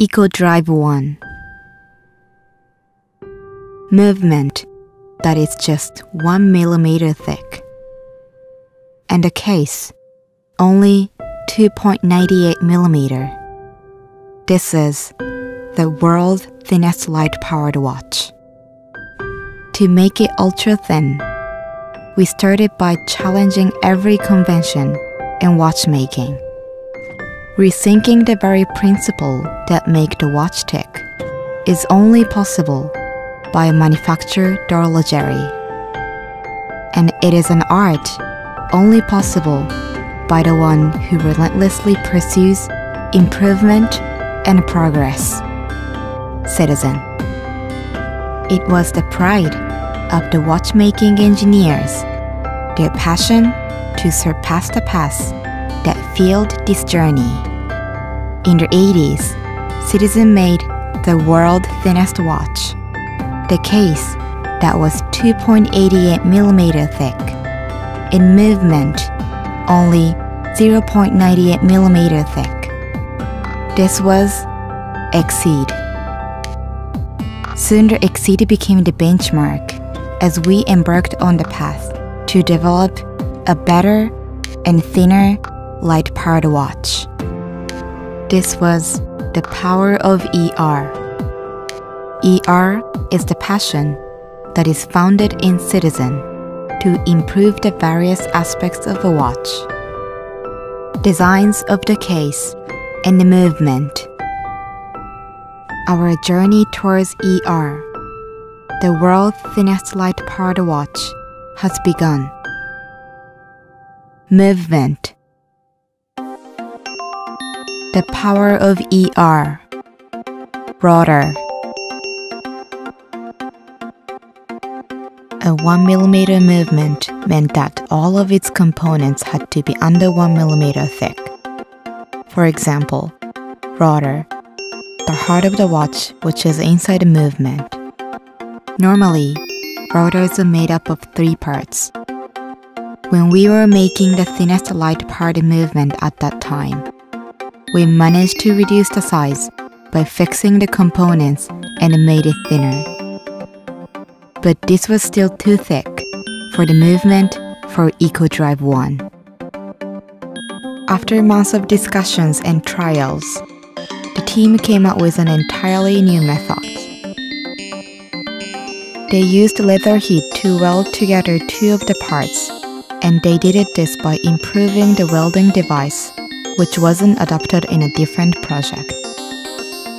EcoDrive 1. Movement that is just 1 millimeter thick. And a case only 2.98 millimeter. This is the world's thinnest light-powered watch. To make it ultra-thin, we started by challenging every convention in watchmaking, rethinking the very principle that make the watch tick is only possible by a manufactured horlogerie. And it is an art only possible by the one who relentlessly pursues improvement and progress. Citizen. It was the pride of the watchmaking engineers, their passion to surpass the past that fueled this journey. In the 80s, Citizen made the world's thinnest watch, the case that was 2.88 millimeter thick, in movement only 0.98 millimeter thick. This was Exceed. Soon the Exceed became the benchmark as we embarked on the path to develop a better and thinner light-powered watch. This was the power of ER. ER is the passion that is founded in Citizen to improve the various aspects of a watch, designs of the case, and the movement. Our journey towards ER, the world's thinnest light-powered watch, has begun. Movement. The power of ER. Rotor. A 1 millimeter movement meant that all of its components had to be under 1 millimeter thick. For example, rotor, the heart of the watch, which is inside the movement. Normally, rotors are made up of 3 parts. When we were making the thinnest light-powered movement at that time, we managed to reduce the size by fixing the components and made it thinner. But this was still too thick for the movement for EcoDrive 1. After months of discussions and trials, the team came up with an entirely new method. They used leather heat to weld together 2 of the parts, and they did this by improving the welding device, which wasn't adopted in a different project.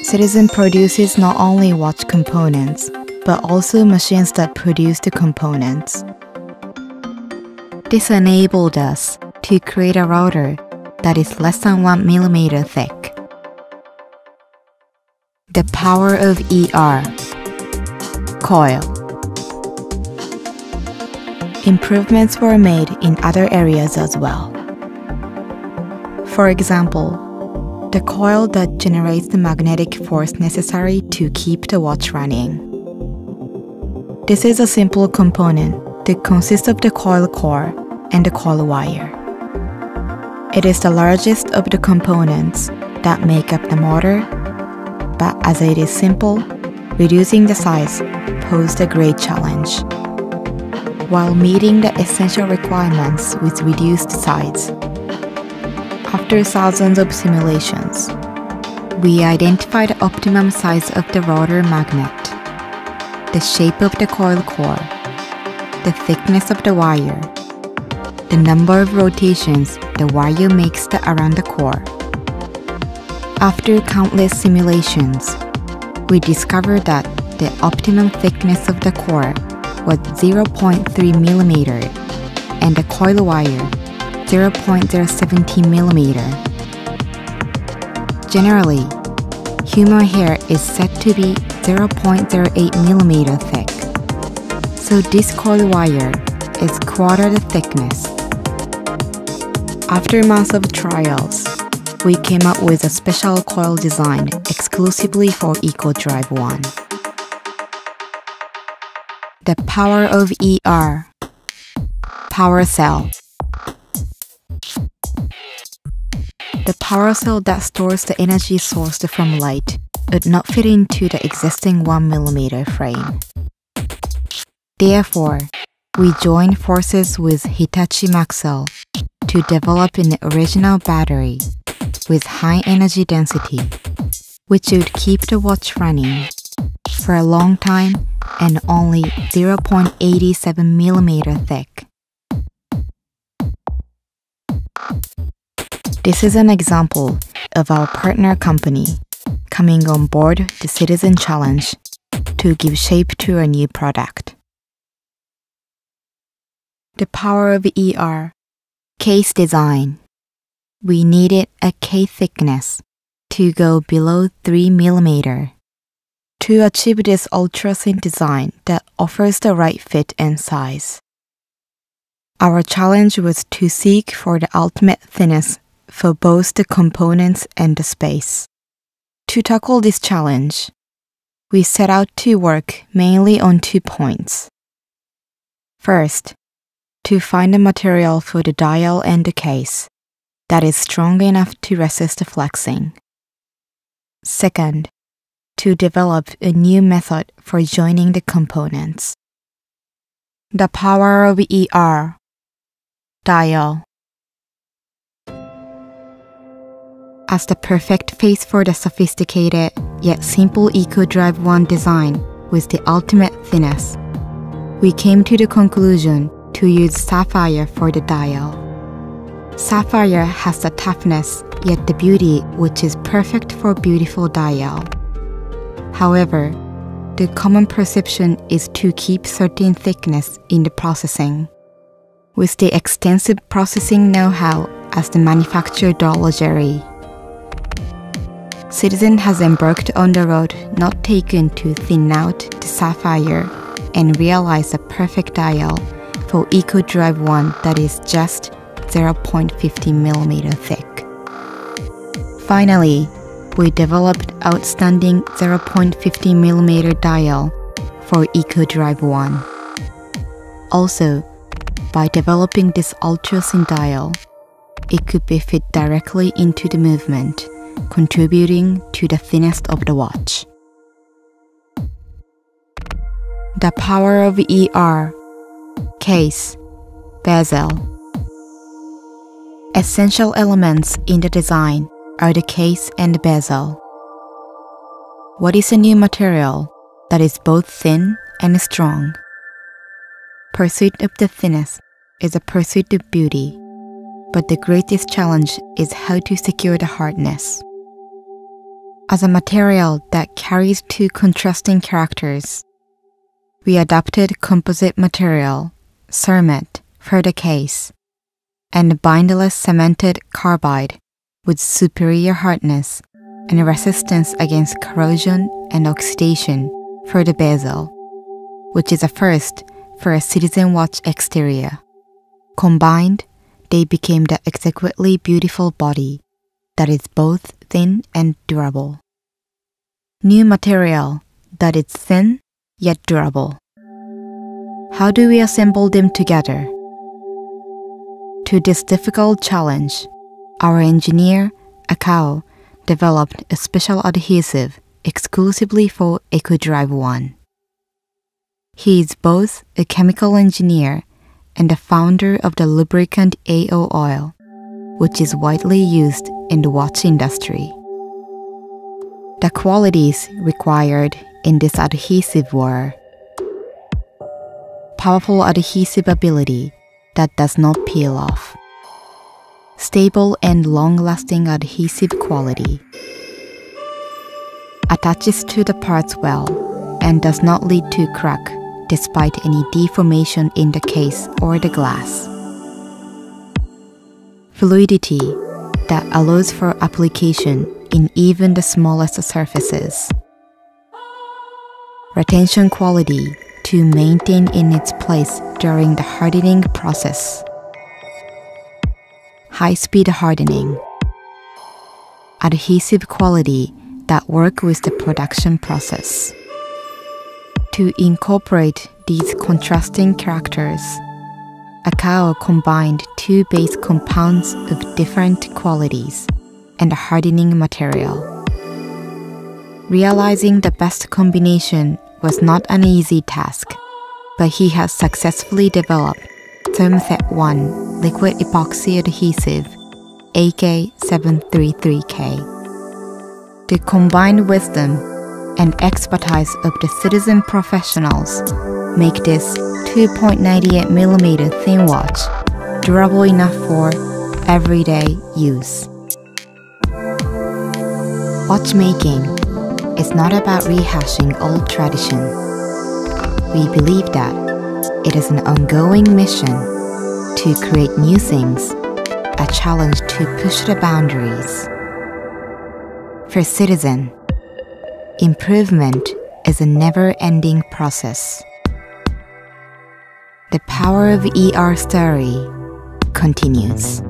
Citizen produces not only watch components, but also machines that produce the components. This enabled us to create a rotor that is less than 1 millimeter thick. The power of ER. Coil. Improvements were made in other areas as well. For example, the coil that generates the magnetic force necessary to keep the watch running. This is a simple component that consists of the coil core and the coil wire. It is the largest of the components that make up the motor, but as it is simple, reducing the size posed a great challenge. While meeting the essential requirements with reduced size, after thousands of simulations, we identified the optimum size of the rotor magnet, the shape of the coil core, the thickness of the wire, the number of rotations the wire makes around the core. After countless simulations, we discovered that the optimum thickness of the core was 0.3 millimeter and the coil wire 0.017 millimeter. Generally, human hair is said to be 0.08 millimeter thick, so this coil wire is quarter the thickness. After months of trials, we came up with a special coil design exclusively for EcoDrive 1. The power of ER. Power cell. The power cell that stores the energy sourced from light would not fit into the existing 1mm frame. Therefore, we joined forces with Hitachi Maxell to develop an original battery with high energy density, which would keep the watch running for a long time and only 0.87mm thick. This is an example of our partner company coming on board the Citizen Challenge to give shape to a new product. The power of ER. Case design. We needed a case thickness to go below 3mm. To achieve this ultra-thin design that offers the right fit and size. Our challenge was to seek for the ultimate thinness for both the components and the space. To tackle this challenge, we set out to work mainly on 2 points. First, to find a material for the dial and the case that is strong enough to resist the flexing. Second, to develop a new method for joining the components. The power of ER. Dial. As the perfect face for the sophisticated yet simple EcoDrive 1 design with the ultimate thinness, we came to the conclusion to use sapphire for the dial. Sapphire has the toughness yet the beauty which is perfect for beautiful dial. However, the common perception is to keep certain thickness in the processing. With the extensive processing know-how as the manufacturer d'horlogerie, Citizen has embarked on the road not taken to thin out the sapphire and realize a perfect dial for EcoDrive 1 that is just 0.50mm thick. Finally, we developed outstanding 0.50mm dial for EcoDrive 1. Also, by developing this ultra-thin dial, it could be fit directly into the movement, contributing to the thinnest of the watch. The power of ER. Case. Bezel. Essential elements in the design are the case and the bezel. What is a new material that is both thin and strong? Pursuit of the thinness is a pursuit of beauty, but the greatest challenge is how to secure the hardness. As a material that carries 2 contrasting characters, we adopted composite material, cermet, for the case, and bindless cemented carbide with superior hardness and resistance against corrosion and oxidation for the bezel, which is a first for a Citizen watch exterior. Combined, they became the exquisitely beautiful body that is both thin and durable. New material that is thin yet durable. How do we assemble them together? To this difficult challenge, our engineer, Akao, developed a special adhesive exclusively for EcoDrive 1. He is both a chemical engineer and the founder of the lubricant AO oil, which is widely used in the watch industry. The qualities required in this adhesive were powerful adhesive ability that does not peel off, stable and long-lasting adhesive quality, attaches to the parts well and does not lead to crack despite any deformation in the case or the glass, fluidity that allows for application in even the smallest surfaces, retention quality to maintain in its place during the hardening process, high-speed hardening, adhesive quality that work with the production process. To incorporate these contrasting characters, Akao combined 2 base compounds of different qualities and a hardening material. Realizing the best combination was not an easy task, but he has successfully developed Thermothet 1 liquid epoxy adhesive AK733K. The combined wisdom and expertise of the citizen professionals make this 2.98mm thin watch durable enough for everyday use. Watchmaking is not about rehashing old tradition. We believe that it is an ongoing mission to create new things, a challenge to push the boundaries. For Citizen, improvement is a never-ending process. The power of ER story continues.